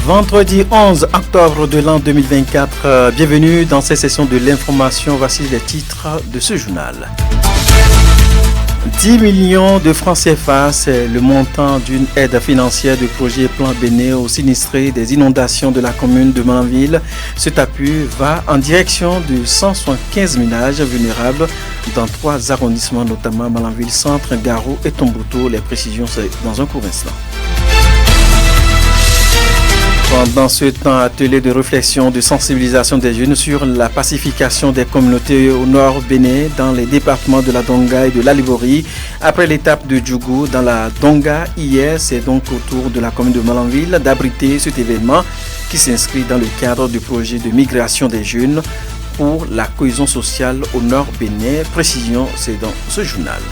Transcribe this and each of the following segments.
Vendredi 11 octobre de l'an 2024, bienvenue dans cette session de l'information. Voici les titres de ce journal. 10 millions de francs CFA, c'est le montant d'une aide financière du projet Plan Béné aux sinistrés des inondations de la commune de Malanville. Cet appui va en direction de 175 ménages vulnérables dans 3 arrondissements, notamment Malanville Centre, Garou et Tombouctou. Les précisions, c'est dans un court instant. Pendant ce temps, atelier de réflexion, de sensibilisation des jeunes sur la pacification des communautés au nord Bénin dans les départements de la Donga et de la Liborie. Après l'étape de Djougou dans la Donga hier, c'est donc au tour de la commune de Malanville d'abriter cet événement qui s'inscrit dans le cadre du projet de migration des jeunes pour la cohésion sociale au nord Bénin. Précision, c'est dans ce journal.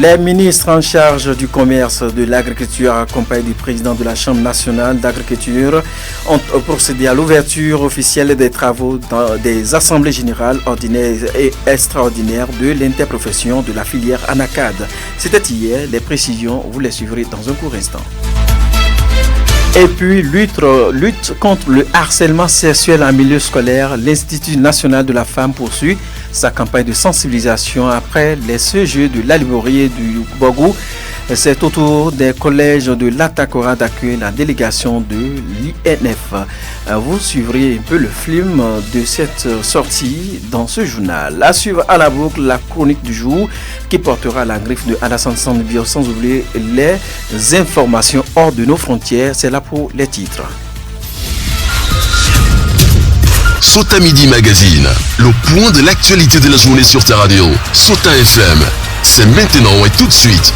Les ministres en charge du commerce, de l'agriculture, accompagnés du président de la Chambre nationale d'agriculture, ont procédé à l'ouverture officielle des travaux des assemblées générales ordinaires et extraordinaires de l'interprofession de la filière ANACAD. C'était hier, les précisions, vous les suivrez dans un court instant. Et puis, lutte contre le harcèlement sexuel en milieu scolaire, l'Institut national de la femme poursuit sa campagne de sensibilisation après les jeux de la Liborie et du Bogou. C'est au tour des collèges de l'Atakora d'accueillir la délégation de l'INF. Vous suivrez un peu le film de cette sortie dans ce journal. À suivre à la boucle la chronique du jour qui portera la griffe de Alassane Sandbio, sans oublier les informations hors de nos frontières. C'est là pour les titres. Sota Midi Magazine, le point de l'actualité de la journée sur ta radio. Sota FM, c'est maintenant et tout de suite.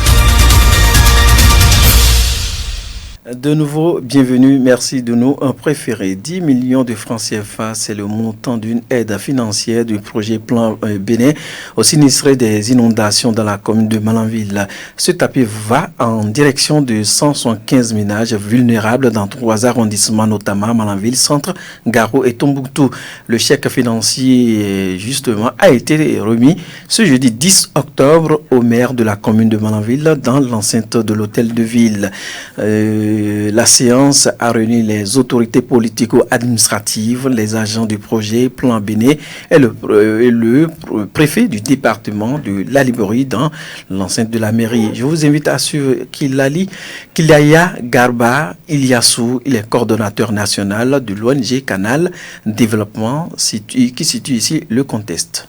De nouveau, bienvenue, merci de nous préférer. 10 millions de francs CFA, c'est le montant d'une aide financière du projet Plan Bénin aux sinistrés des inondations dans la commune de Malanville. Ce tapis va en direction de 175 ménages vulnérables dans 3 arrondissements, notamment Malanville, Centre, Garou et Tombouctou. Le chèque financier, justement, a été remis ce jeudi 10 octobre au maire de la commune de Malanville dans l'enceinte de l'hôtel de ville. La séance a réuni les autorités politico-administratives, les agents du projet Plan Béné et le préfet du département de la Liborie dans l'enceinte de la mairie. Je vous invite à suivre Kilaya Garba Iliassou, il est coordonnateur national de l'ONG Canal Développement qui situe ici le contexte.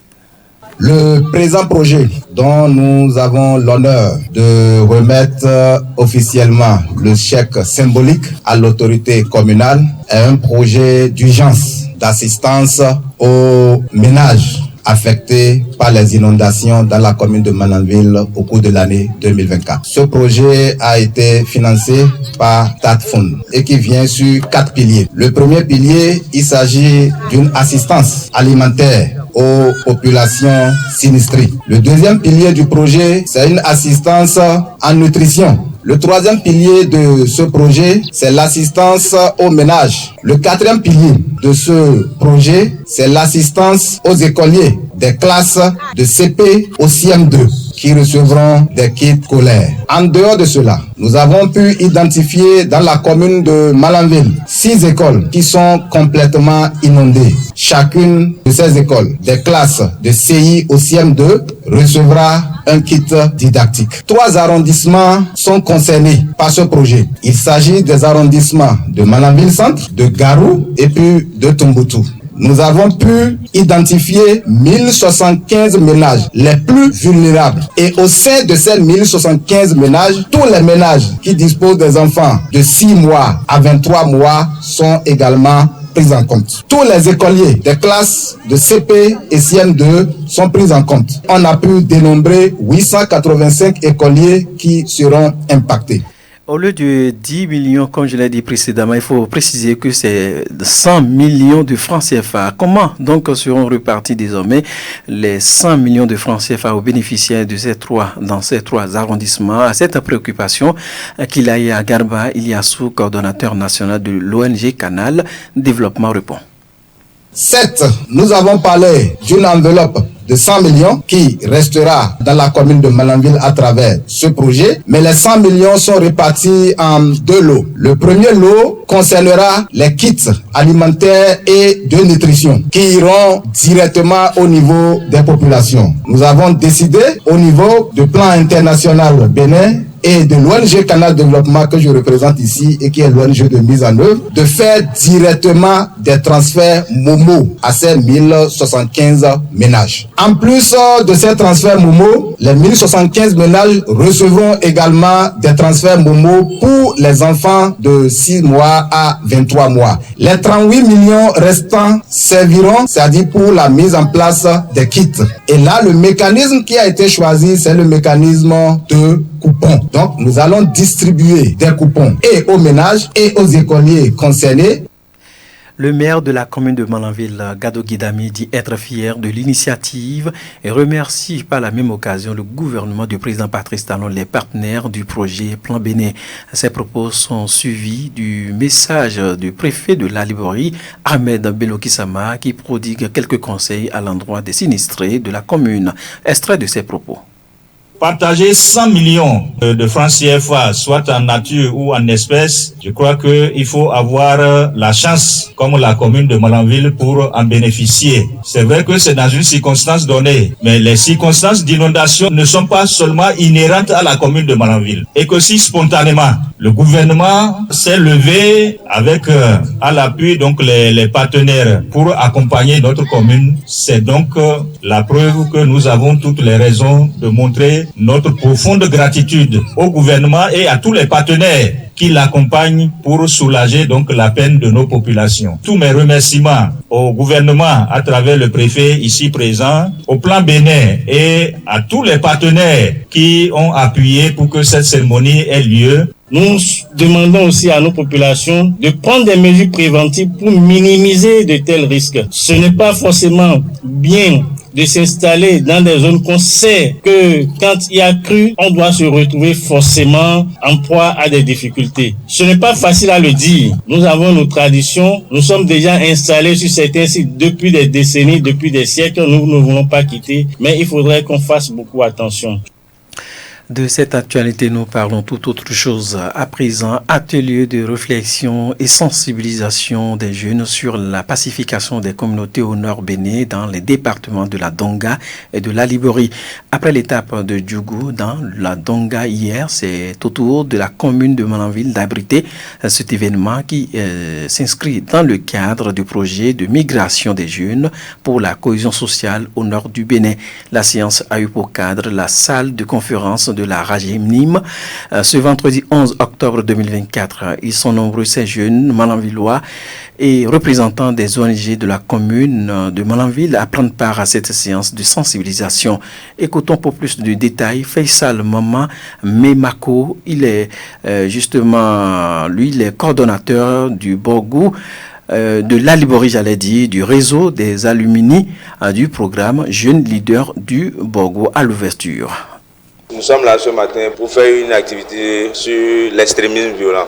Le présent projet dont nous avons l'honneur de remettre officiellement le chèque symbolique à l'autorité communale est un projet d'urgence d'assistance aux ménages affectés par les inondations dans la commune de Malanville au cours de l'année 2024. Ce projet a été financé par TATFON et qui vient sur 4 piliers. Le premier pilier, il s'agit d'une assistance alimentaire aux populations sinistrées. Le deuxième pilier du projet, c'est une assistance en nutrition. Le troisième pilier de ce projet, c'est l'assistance aux ménages. Le quatrième pilier de ce projet, c'est l'assistance aux écoliers des classes de CP au CM2 qui recevront des kits scolaires. En dehors de cela, nous avons pu identifier dans la commune de Malanville 6 écoles qui sont complètement inondées. Chacune de ces écoles, des classes de CI au CM2, recevra un kit didactique. 3 arrondissements sont concernés par ce projet. Il s'agit des arrondissements de Malanville Centre, de Garou et puis de Tombouctou. Nous avons pu identifier 1075 ménages les plus vulnérables. Et au sein de ces 1075 ménages, tous les ménages qui disposent des enfants de 6 mois à 23 mois sont également pris en compte. Tous les écoliers des classes de CP et CM2 sont pris en compte. On a pu dénombrer 885 écoliers qui seront impactés. Au lieu de 10 millions, comme je l'ai dit précédemment, il faut préciser que c'est 100 millions de francs CFA. Comment donc seront repartis désormais les 100 millions de francs CFA aux bénéficiaires de dans ces 3 arrondissements? À cette préoccupation, Kilaya Garba Iliassou, coordonnateur national de l'ONG Canal Développement, répond. Certes, nous avons parlé d'une enveloppe de 100 millions qui restera dans la commune de Malanville à travers ce projet, mais les 100 millions sont répartis en 2 lots. Le premier lot concernera les kits alimentaires et de nutrition qui iront directement au niveau des populations. Nous avons décidé au niveau du plan international Bénin et de l'ONG Canal Développement que je représente ici et qui est l'ONG de mise en œuvre, de faire directement des transferts Momo à ces 1075 ménages. En plus de ces transferts Momo, les 1075 ménages recevront également des transferts Momo pour les enfants de 6 mois à 23 mois. Les 38 millions restants serviront, c'est-à-dire pour la mise en place des kits. Et là, le mécanisme qui a été choisi, c'est le mécanisme de coupons. Donc, nous allons distribuer des coupons et aux ménages et aux écoliers concernés. Le maire de la commune de Malanville, Gado Guidami, dit être fier de l'initiative et remercie par la même occasion le gouvernement du président Patrice Talon, les partenaires du projet Plan Bénin. Ces propos sont suivis du message du préfet de la Liborie, Ahmed Bello Kissama, qui prodigue quelques conseils à l'endroit des sinistrés de la commune. Extrait de ses propos. Partager 100 millions de francs CFA, soit en nature ou en espèces, je crois qu'il faut avoir la chance, comme la commune de Malanville, pour en bénéficier. C'est vrai que c'est dans une circonstance donnée, mais les circonstances d'inondation ne sont pas seulement inhérentes à la commune de Malanville. Et que si spontanément, le gouvernement s'est levé avec, à l'appui, donc les partenaires pour accompagner notre commune, c'est donc la preuve que nous avons toutes les raisons de montrer notre profonde gratitude au gouvernement et à tous les partenaires qui l'accompagnent pour soulager donc la peine de nos populations. Tous mes remerciements au gouvernement à travers le préfet ici présent, au plan Bénin et à tous les partenaires qui ont appuyé pour que cette cérémonie ait lieu. Nous demandons aussi à nos populations de prendre des mesures préventives pour minimiser de tels risques. Ce n'est pas forcément bien de s'installer dans des zones qu'on sait que quand il y a crue, on doit se retrouver forcément en proie à des difficultés. Ce n'est pas facile à le dire. Nous avons nos traditions, nous sommes déjà installés sur certains sites depuis des décennies, depuis des siècles, nous ne voulons pas quitter, mais il faudrait qu'on fasse beaucoup attention. De cette actualité, nous parlons tout autre chose. À présent, atelier de réflexion et sensibilisation des jeunes sur la pacification des communautés au nord Bénin dans les départements de la Donga et de la Liborie. Après l'étape de Djougou dans la Donga hier, c'est au tour de la commune de Malanville d'abriter cet événement qui s'inscrit dans le cadre du projet de migration des jeunes pour la cohésion sociale au nord du Bénin. La séance a eu pour cadre la salle de conférence de la Rajim ce vendredi 11 octobre 2024. Ils sont nombreux, ces jeunes malanvillois et représentants des ONG de la commune de Malanville à prendre part à cette séance de sensibilisation. Écoutons pour plus de détails Faisal Maman Memako. Il est justement, lui, il est coordonnateur du Borgou, de la Liborie, j'allais dire, du réseau des alumni du programme Jeunes Leaders du Borgou à l'ouverture. Nous sommes là ce matin pour faire une activité sur l'extrémisme violent.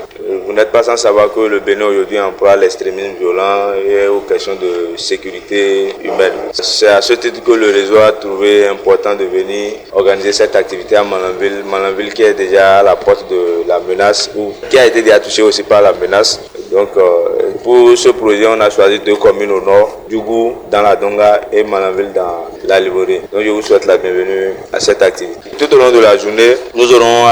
Vous n'êtes pas sans savoir que le Bénin aujourd'hui emploie l'extrémisme violent et aux questions de sécurité humaine. C'est à ce titre que le réseau a trouvé important de venir organiser cette activité à Malanville. Malanville qui est déjà à la porte de la menace ou qui a été déjà touché aussi par la menace. Donc pour ce projet, on a choisi 2 communes au nord, Djougou dans la Donga et Malanville dans la Liborie. Donc je vous souhaite la bienvenue à cette activité. Tout au long de la journée, nous aurons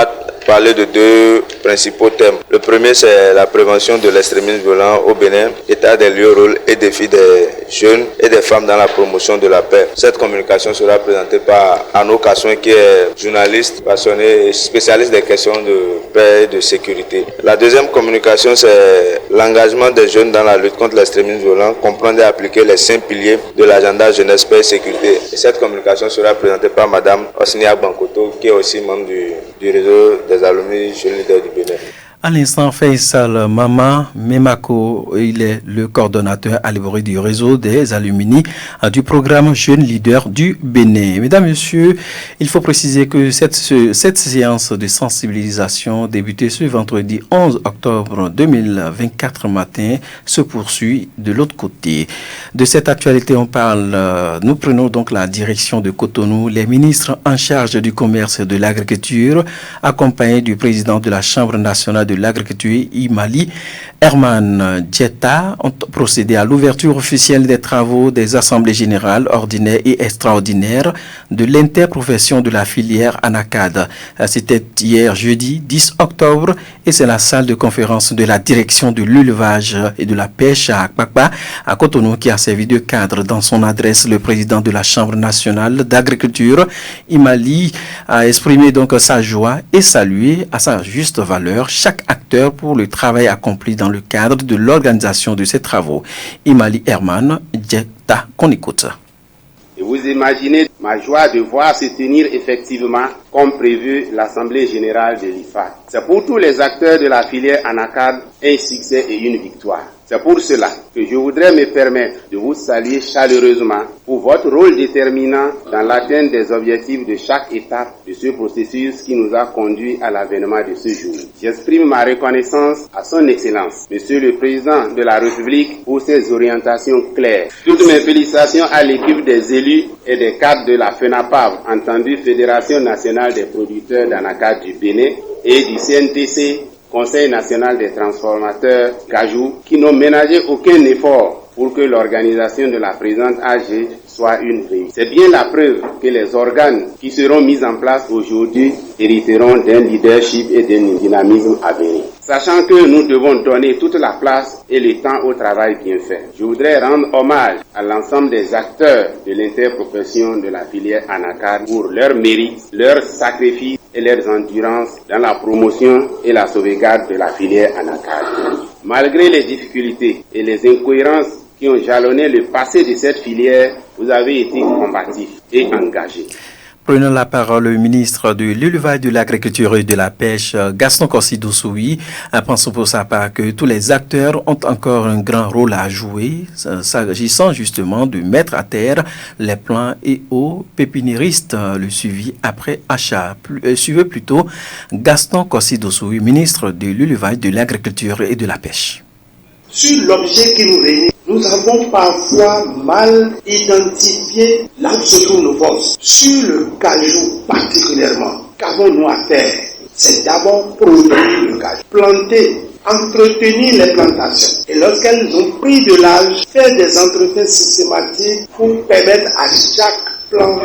parler de 2 principaux thèmes. Le premier, c'est la prévention de l'extrémisme violent au Bénin, état des lieux, rôle et défis des jeunes et des femmes dans la promotion de la paix. Cette communication sera présentée par Arnaud Casson, qui est journaliste passionné et spécialiste des questions de paix et de sécurité. La deuxième communication, c'est l'engagement des jeunes dans la lutte contre l'extrémisme violent, comprendre et appliquer les 5 piliers de l'agenda jeunesse, paix et sécurité. Et cette communication sera présentée par Madame Osnia Bankoto, qui est aussi membre du réseau des alumni Jeunes Leaders du Bénin. À l'instant, Faisal Mama Memako, il est le coordonnateur à l'évolution du réseau des alumni du programme Jeunes Leaders du Bénin. Mesdames, Messieurs, il faut préciser que cette séance de sensibilisation débutée ce vendredi 11 octobre 2024 matin se poursuit de l'autre côté. De cette actualité, on parle, nous prenons donc la direction de Cotonou. Les ministres en charge du commerce et de l'agriculture, accompagnés du président de la Chambre nationale de l'agriculture, Imali Herman Djetta, ont procédé à l'ouverture officielle des travaux des assemblées générales ordinaires et extraordinaires de l'interprofession de la filière Anacad. C'était hier jeudi 10 octobre et c'est la salle de conférence de la direction de l'élevage et de la pêche à Akpakpa, à Cotonou, qui a servi de cadre. Dans son adresse, le président de la Chambre nationale d'agriculture, Imali, a exprimé donc sa joie et salué à sa juste valeur chaque acteur pour le travail accompli dans le cadre de l'organisation de ces travaux. Imali Herman Djetta, qu'on écoute. Et vous imaginez ma joie de voir se tenir effectivement comme prévu l'Assemblée générale de l'IFA. C'est pour tous les acteurs de la filière Anacad un succès et une victoire. C'est pour cela que je voudrais me permettre de vous saluer chaleureusement pour votre rôle déterminant dans l'atteinte des objectifs de chaque étape de ce processus qui nous a conduit à l'avènement de ce jour. J'exprime ma reconnaissance à son Excellence, Monsieur le Président de la République, pour ses orientations claires. Toutes mes félicitations à l'équipe des élus et des cadres de la FENAPAV, entendu Fédération nationale des producteurs d'Anacad du Bénin, et du CNTC, Conseil national des transformateurs Cajou, qui n'ont ménagé aucun effort pour que l'organisation de la présente AG soit une réussite. C'est bien la preuve que les organes qui seront mis en place aujourd'hui hériteront d'un leadership et d'un dynamisme à venir. Sachant que nous devons donner toute la place et le temps au travail bien fait, je voudrais rendre hommage à l'ensemble des acteurs de l'interprofession de la filière Anacad pour leur mérite, leur sacrifice et leurs endurances dans la promotion et la sauvegarde de la filière Anacad. Malgré les difficultés et les incohérences qui ont jalonné le passé de cette filière, vous avez été combatifs et engagés. Prenons la parole, le ministre de l'élevage, de l'agriculture et de la pêche, Gaston Kossi-Dousoui, pensant pour sa part que tous les acteurs ont encore un grand rôle à jouer, s'agissant justement de mettre à terre les plants et aux pépiniéristes, le suivi après achat. Suivez plutôt Gaston Kossi-Dousoui, ministre de l'élevage, de l'agriculture et de la pêche. Sur l'objet qui nous réunit, nous avons parfois mal identifié là où se trouvent nos forces. Sur le cajou particulièrement, qu'avons-nous à faire? C'est d'abord produire le cajou, planter, entretenir les plantations. Et lorsqu'elles ont pris de l'âge, faire des entretiens systématiques pour permettre à chaque plante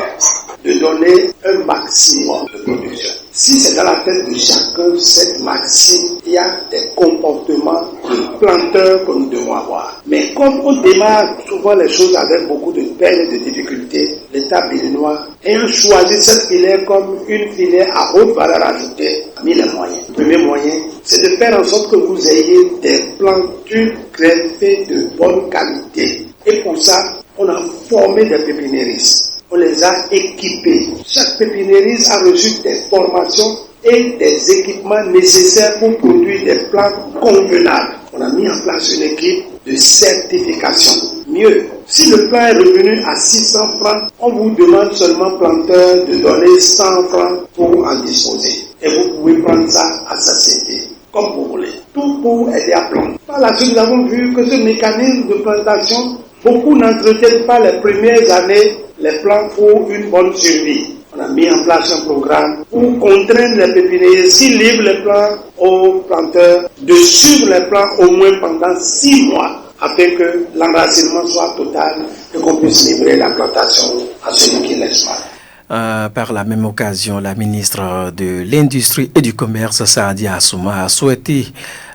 de donner un maximum de production. Si c'est dans la tête de chacun, cette maxime, il y a des comportements de planteurs que nous devons avoir. Mais comme on démarre souvent les choses avec beaucoup de peine et de difficultés, l'État béninois ayant choisi cette filière comme une filière à haute valeur ajoutée, a mis les moyens. Le premier moyen, c'est de faire en sorte que vous ayez des plantures greffées de bonne qualité. Et pour ça, on a formé des pépiniéristes. On les a équipés. Chaque pépiniériste a reçu des formations et des équipements nécessaires pour produire des plantes convenables. On a mis en place une équipe de certification. Mieux, si le plan est revenu à 600 francs, on vous demande seulement, planteur, de donner 100 francs pour en disposer. Et vous pouvez prendre ça à satiété, comme vous voulez. Tout pour aider à planter. Par la suite, nous avons vu que ce mécanisme de plantation, beaucoup n'entretiennent pas les premières années les plants pour une bonne survie. On a mis en place un programme pour contraindre les pépiniéristes qui livrent les plants aux planteurs de suivre les plants au moins pendant 6 mois afin que l'enracinement soit total et qu'on puisse livrer la plantation à celui qui l'exploite. Par la même occasion, la ministre de l'Industrie et du Commerce, Saadia Assouma, a souhaité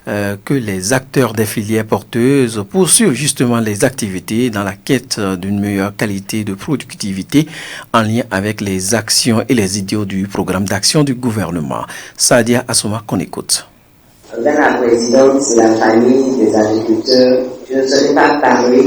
que les acteurs des filières porteuses poursuivent justement les activités dans la quête d'une meilleure qualité de productivité en lien avec les actions et les idéaux du programme d'action du gouvernement. Saadia Assouma, qu'on écoute. Dans la présidence de la famille des agriculteurs, je ne saurais pas parler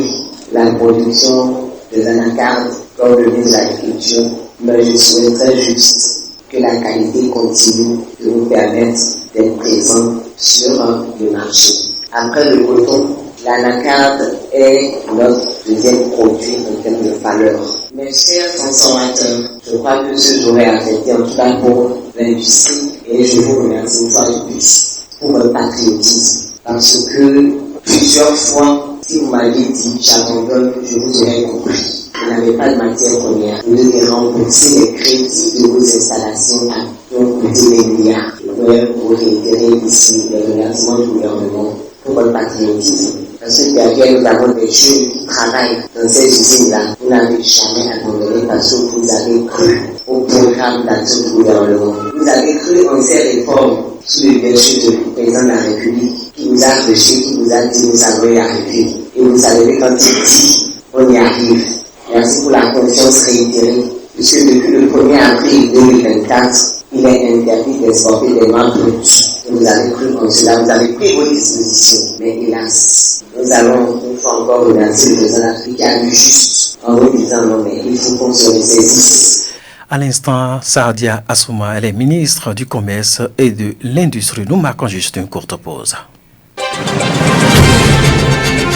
la production de l'anacarde comme le ministre de l'Agriculture, mais je souhaiterais juste que la qualité continue de nous permettre d'être présents sur le marché. Après le coton, l'anacarde est notre deuxième produit en termes de valeur. Mes chers transformateurs, je crois que ce jour est affecté en tout cas pour l'industrie et je vous remercie une fois de plus pour votre patriotisme. Parce que plusieurs fois, si vous m'aviez dit j'abandonne, je vous aurais compris. Vous n'avez pas de matière première. Vous devez rembourser les crédits de vos installations qui ont coûté des milliards. Je voudrais vous réitérer ici les remerciements du gouvernement pour votre patriotisme. Parce que derrière, nous avons des jeunes qui travaillent dans ces usines-là. Vous n'avez jamais abandonné parce que vous avez cru au programme d'action du gouvernement. Vous avez cru en ces réformes sous le leadership du président de la République qui vous a rejeté, qui vous a dit nous allons y arriver. Et vous savez quand il dit on y arrive. Merci pour la confiance réitérée, puisque depuis le 1er avril 2024, il est interdit d'exporter des mains brutes. Vous avez cru en cela, vous avez pris vos dispositions. Mais hélas, nous allons une fois encore remercier le président de l'Afrique qui a vu juste en vous disant non, mais il faut qu'on se ressaisisse. À l'instant, Saadia Assouma, elle est ministre du Commerce et de l'Industrie. Nous marquons juste une courte pause.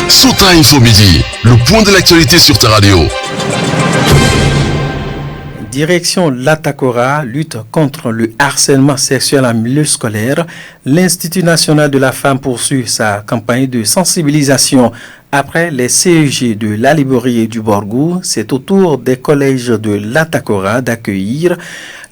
Sota Info Midi, le point de l'actualité sur ta radio. Direction l'Atakora, lutte contre le harcèlement sexuel en milieu scolaire. L'Institut national de la femme poursuit sa campagne de sensibilisation. Après les CEG de l'Aliborie et du Borgou, c'est au tour des collèges de l'Atakora d'accueillir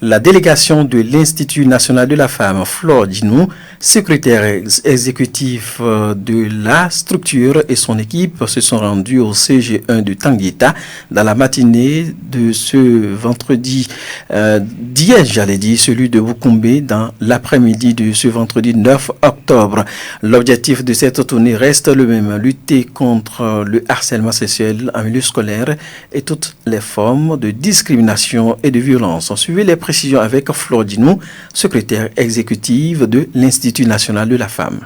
la délégation de l'Institut national de la femme, Flore Dinou, secrétaire exécutif de la structure et son équipe se sont rendus au CG1 de Tanguita dans la matinée de ce vendredi d'hier, j'allais dire, celui de Bukumbe dans l'après-midi de ce vendredi 9 octobre. L'objectif de cette tournée reste le même, lutter contre le harcèlement sexuel en milieu scolaire et toutes les formes de discrimination et de violence. On suivait les précisions avec Flore Dinou, secrétaire exécutive de l'Institut national de la femme.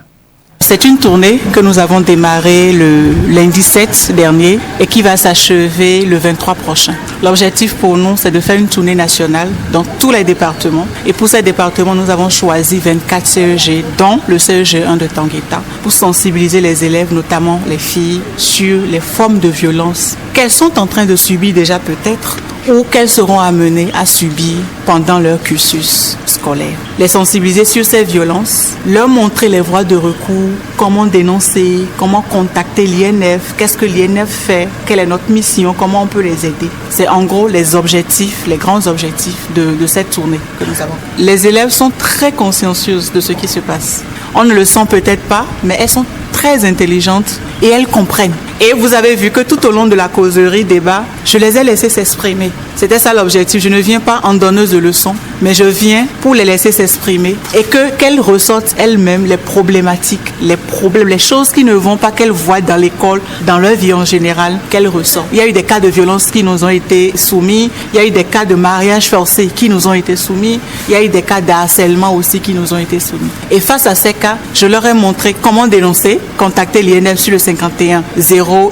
C'est une tournée que nous avons démarrée le lundi 7 dernier et qui va s'achever le 23 prochain. L'objectif pour nous, c'est de faire une tournée nationale dans tous les départements. Et pour ces départements, nous avons choisi 24 CEG, dont le CEG1 de Tanguita, pour sensibiliser les élèves, notamment les filles, sur les formes de violence qu'elles sont en train de subir déjà peut-être ou qu'elles seront amenées à subir pendant leur cursus scolaire. Les sensibiliser sur ces violences, leur montrer les voies de recours, comment dénoncer, comment contacter l'INF, qu'est-ce que l'INF fait, quelle est notre mission, comment on peut les aider. C'est en gros les objectifs, les grands objectifs de cette tournée que nous avons. Les élèves sont très consciencieuses de ce qui se passe. On ne le sent peut-être pas, mais elles sont très intelligentes et elles comprennent. Et vous avez vu que tout au long de la causerie débat, je les ai laissées s'exprimer. C'était ça l'objectif. Je ne viens pas en donneuse de leçons, mais je viens pour les laisser s'exprimer et qu'elles ressortent elles-mêmes les problématiques, les problèmes, les choses qui ne vont pas, qu'elles voient dans l'école, dans leur vie en général, qu'elles ressortent. Il y a eu des cas de violence qui nous ont été soumis, il y a eu des cas de mariage forcé qui nous ont été soumis, il y a eu des cas de harcèlement aussi qui nous ont été soumis. Et face à ces cas, je leur ai montré comment dénoncer, contacter l'INF sur le 51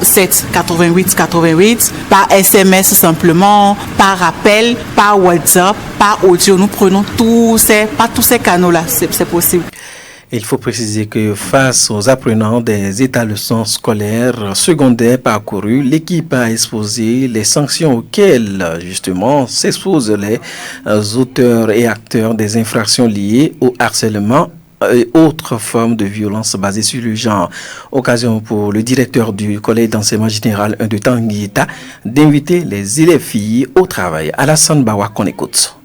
07 88 88, par SMS simplement, par appel, par WhatsApp, par audio. Nous prenons pas tous ces canaux-là, c'est possible. Il faut préciser que face aux apprenants des établissements scolaires secondaires parcourus, l'équipe a exposé les sanctions auxquelles justement s'exposent les auteurs et acteurs des infractions liées au harcèlement et autres formes de violence basées sur le genre. Occasion pour le directeur du collège d'enseignement général 1 de Tanguita d'inviter les élèves filles au travail. Alassane Bawa qu'on écoute.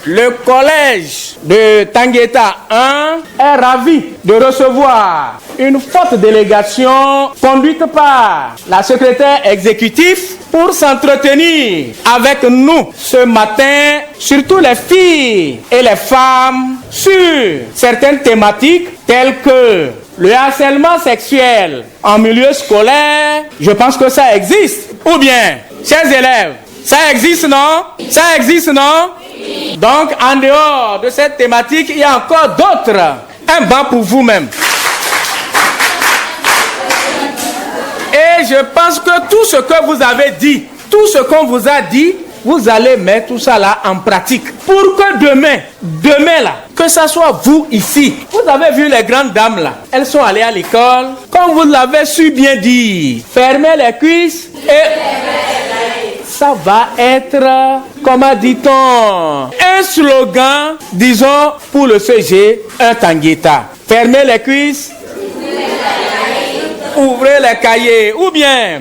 Le collège de Tangueta 1 est ravi de recevoir une forte délégation conduite par la secrétaire exécutive pour s'entretenir avec nous ce matin, surtout les filles et les femmes, sur certaines thématiques telles que le harcèlement sexuel en milieu scolaire. Je pense que ça existe. Ou bien, chers élèves, ça existe, non? Ça existe, non? Donc, en dehors de cette thématique, il y a encore d'autres. Un banc pour vous-même. Et je pense que tout ce que vous avez dit, tout ce qu'on vous a dit, vous allez mettre tout ça là en pratique pour que demain là, que ça soit vous ici. Vous avez vu les grandes dames là, elles sont allées à l'école, comme vous l'avez su bien dire, fermez les cuisses et ça va être, comment dit-on, un slogan, disons, pour le CG, un Tangueta. Fermez les cuisses, ouvrez les cahiers, ou bien,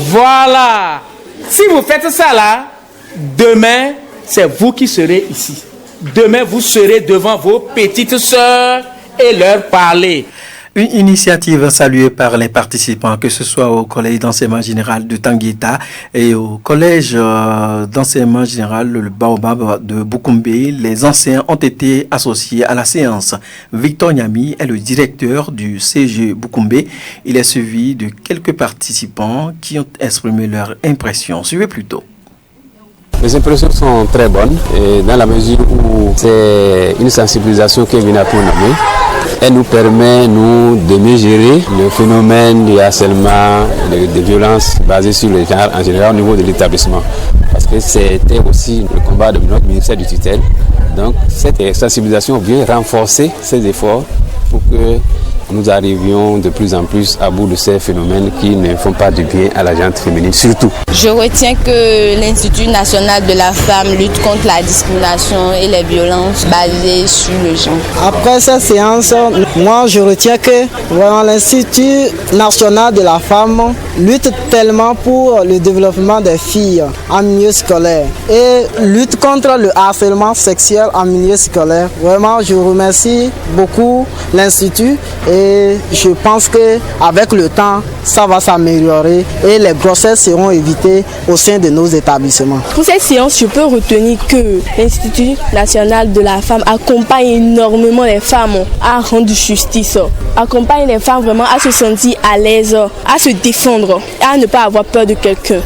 voilà. Si vous faites ça là, demain, c'est vous qui serez ici. Demain, vous serez devant vos petites sœurs et leur parler. Une initiative saluée par les participants, que ce soit au collège d'enseignement général de Tangueta et au collège d'enseignement général le Baobab de Boukoumbe. Les enseignants ont été associés à la séance. Victor Nyami est le directeur du CG Boukoumbe. Il est suivi de quelques participants qui ont exprimé leurs impressions. Suivez plutôt. Les impressions sont très bonnes et dans la mesure où c'est une sensibilisation qui est venue à tout nommer. Elle nous permet, nous, de mieux gérer le phénomène du harcèlement, de violences basées sur le genre en général au niveau de l'établissement. Parce que c'était aussi le combat de notre ministère du tutelle. Donc cette sensibilisation vient renforcer ces efforts pour que nous arrivions de plus en plus à bout de ces phénomènes qui ne font pas du bien à la gente féminine, surtout. Je retiens que l'Institut national de la femme lutte contre la discrimination et les violences basées sur le genre. Après cette séance, moi je retiens que l'Institut national de la femme lutte tellement pour le développement des filles en milieu scolaire et lutte contre le harcèlement sexuel en milieu scolaire. Vraiment, je remercie beaucoup l'Institut et je pense qu'avec le temps, ça va s'améliorer et les grossesses seront évitées au sein de nos établissements. Pour cette séance, je peux retenir que l'Institut national de la femme accompagne énormément les femmes à rendre justice, accompagne les femmes vraiment à se sentir à l'aise, à se défendre, à ne pas avoir peur de quelqu'un.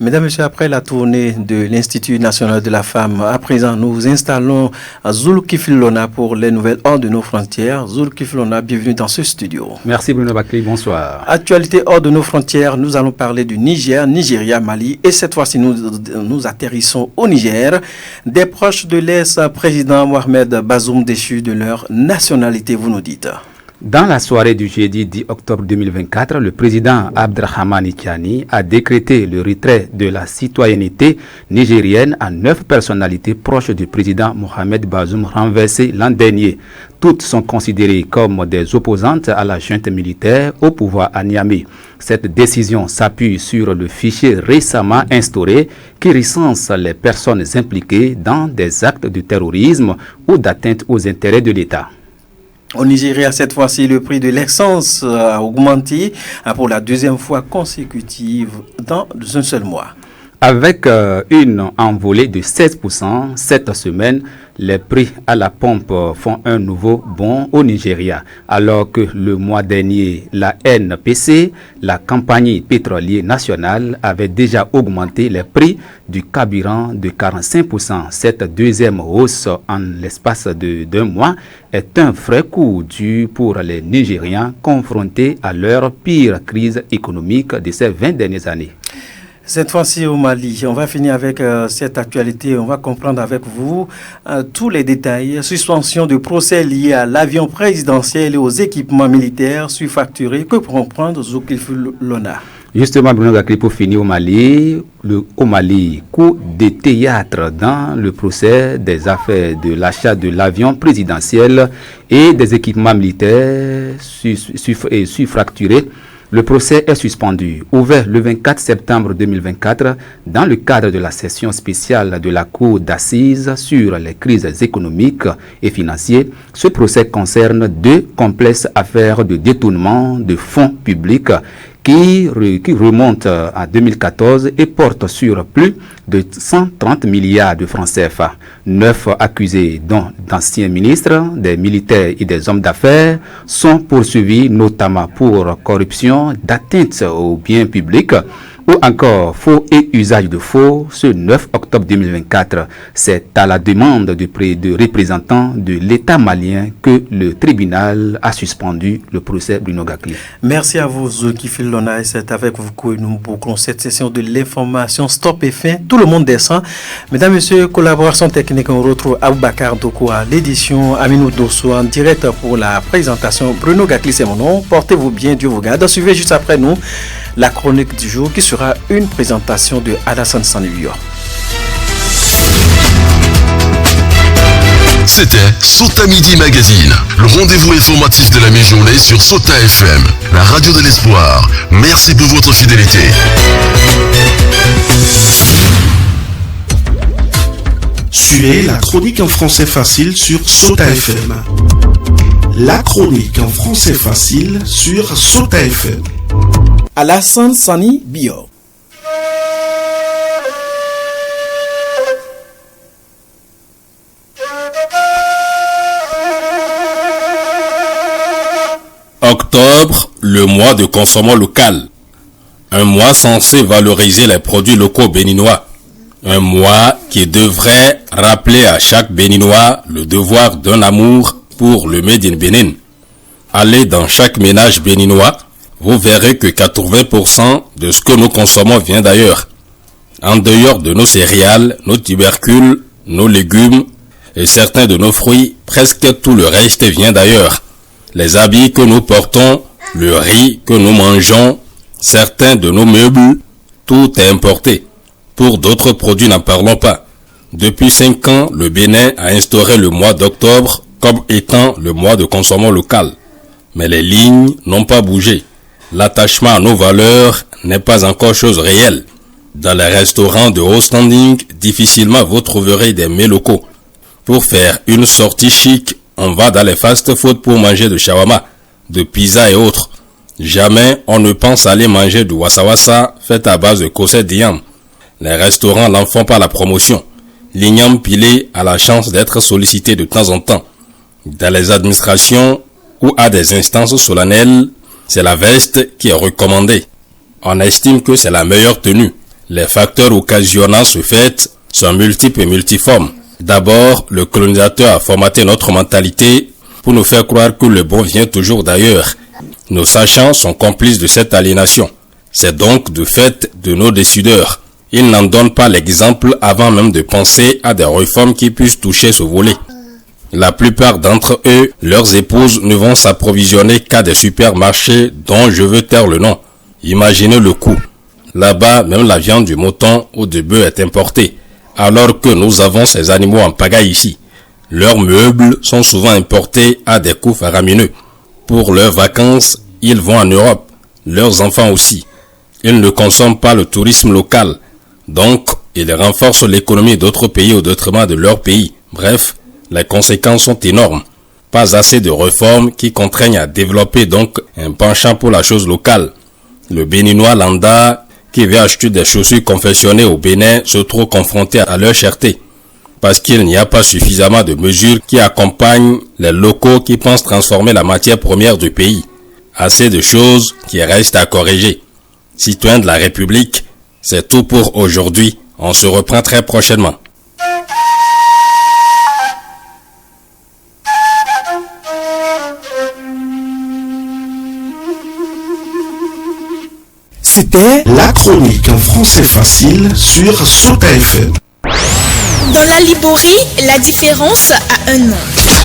Mesdames et messieurs, après la tournée de l'Institut national de la femme, à présent, nous installons Zulu Kifilona pour les nouvelles hors de nos frontières. Zulu Kifilona, bienvenue dans ce studio. Merci Bruno Bakri, bonsoir. Actualité hors de nos frontières, nous allons parler du Niger, Nigeria, Mali. Et cette fois-ci, nous atterrissons au Niger. Des proches de l'ex-président Mohamed Bazoum déchus de leur nationalité, vous nous dites. Dans la soirée du jeudi 10 octobre 2024, le président Abdrahamane Tiani a décrété le retrait de la citoyenneté nigérienne à 9 personnalités proches du président Mohamed Bazoum renversées l'an dernier. Toutes sont considérées comme des opposantes à la junte militaire au pouvoir à Niamey. Cette décision s'appuie sur le fichier récemment instauré qui recense les personnes impliquées dans des actes de terrorisme ou d'atteinte aux intérêts de l'État. Au Nigeria, cette fois-ci, le prix de l'essence a augmenté pour la deuxième fois consécutive dans un seul mois. Avec une envolée de 16% cette semaine, les prix à la pompe font un nouveau bond au Nigeria, alors que le mois dernier, la NPC, la compagnie pétrolière nationale, avait déjà augmenté les prix du carburant de 45%. Cette deuxième hausse en l'espace d'un mois est un vrai coup dû pour les Nigérians confrontés à leur pire crise économique de ces 20 dernières années. Cette fois-ci au Mali, on va finir avec cette actualité. On va comprendre avec vous tous les détails. Suspension de procès liés à l'avion présidentiel et aux équipements militaires surfacturés. Que pour comprendre Zoukilfou Lona? Justement, Bruno Gakri, pour finir au Mali, coup de théâtre dans le procès des affaires de l'achat de l'avion présidentiel et des équipements militaires surfacturés. Le procès est suspendu. Ouvert le 24 septembre 2024 dans le cadre de la session spéciale de la Cour d'assises sur les crises économiques et financières, ce procès concerne 2 complexes affaires de détournement de fonds publics qui remonte à 2014 et porte sur plus de 130 milliards de francs CFA. 9 accusés, dont d'anciens ministres, des militaires et des hommes d'affaires, sont poursuivis notamment pour corruption, d'atteinte aux biens publics Ou encore faux et usage de faux, ce 9 octobre 2024. C'est à la demande de représentants de l'État malien que le tribunal a suspendu le procès Bruno Gakli. Merci à vous, Zoki Filona. C'est avec vous que nous bouclons cette session de l'information Stop et fin. Tout le monde descend. Mesdames, Messieurs, collaboration technique, on retrouve Aboubakar Doko à l'édition, Aminou Dosso en direct pour la présentation. Bruno Gakli, c'est mon nom. Portez-vous bien, Dieu vous garde. Suivez juste après nous la chronique du jour qui sera une présentation de Alassane Sanivio. C'était Sota Midi Magazine, le rendez-vous informatif de la mi-journée sur Sota FM, la radio de l'espoir. Merci pour votre fidélité. Suivez la chronique en français facile sur Sota FM. La chronique en français facile sur Sota FM. Alassane Sani Bio. Octobre, le mois de consommation local. Un mois censé valoriser les produits locaux béninois. Un mois qui devrait rappeler à chaque Béninois le devoir d'un amour pour le Made in Bénin. Allez dans chaque ménage béninois, vous verrez que 80% de ce que nous consommons vient d'ailleurs. En dehors de nos céréales, nos tubercules, nos légumes et certains de nos fruits, presque tout le reste vient d'ailleurs. Les habits que nous portons, le riz que nous mangeons, certains de nos meubles, tout est importé. Pour d'autres produits, n'en parlons pas. Depuis 5 ans, le Bénin a instauré le mois d'octobre comme étant le mois de consommation locale. Mais les lignes n'ont pas bougé. L'attachement à nos valeurs n'est pas encore chose réelle. Dans les restaurants de haut standing, difficilement vous trouverez des mets locaux. Pour faire une sortie chic, on va dans les fast-food pour manger de shawarma, de pizza et autres. Jamais on ne pense aller manger du wassa-wassa fait à base de cosset d'igname. Les restaurants n'en font pas la promotion. L'igname pilé a la chance d'être sollicité de temps en temps. Dans les administrations ou à des instances solennelles, c'est la veste qui est recommandée. On estime que c'est la meilleure tenue. Les facteurs occasionnant ce fait sont multiples et multiformes. D'abord, le colonisateur a formaté notre mentalité pour nous faire croire que le bon vient toujours d'ailleurs. Nos sachants sont complices de cette aliénation. C'est donc du fait de nos décideurs. Ils n'en donnent pas l'exemple avant même de penser à des réformes qui puissent toucher ce volet. La plupart d'entre eux, leurs épouses ne vont s'approvisionner qu'à des supermarchés dont je veux taire le nom. Imaginez le coût. Là-bas, même la viande du mouton ou du bœuf est importée, alors que nous avons ces animaux en pagaille ici. Leurs meubles sont souvent importés à des coûts faramineux. Pour leurs vacances, ils vont en Europe, leurs enfants aussi. Ils ne consomment pas le tourisme local, donc ils renforcent l'économie d'autres pays au détriment de leur pays. Bref, les conséquences sont énormes. Pas assez de réformes qui contraignent à développer donc un penchant pour la chose locale. Le Béninois lambda qui veut acheter des chaussures confectionnées au Bénin se trouve confronté à leur cherté. Parce qu'il n'y a pas suffisamment de mesures qui accompagnent les locaux qui pensent transformer la matière première du pays. Assez de choses qui restent à corriger. Citoyens de la République, c'est tout pour aujourd'hui. On se reprend très prochainement. C'était la chronique en français facile sur Sota FM. Dans la Liborie, la différence a un nom.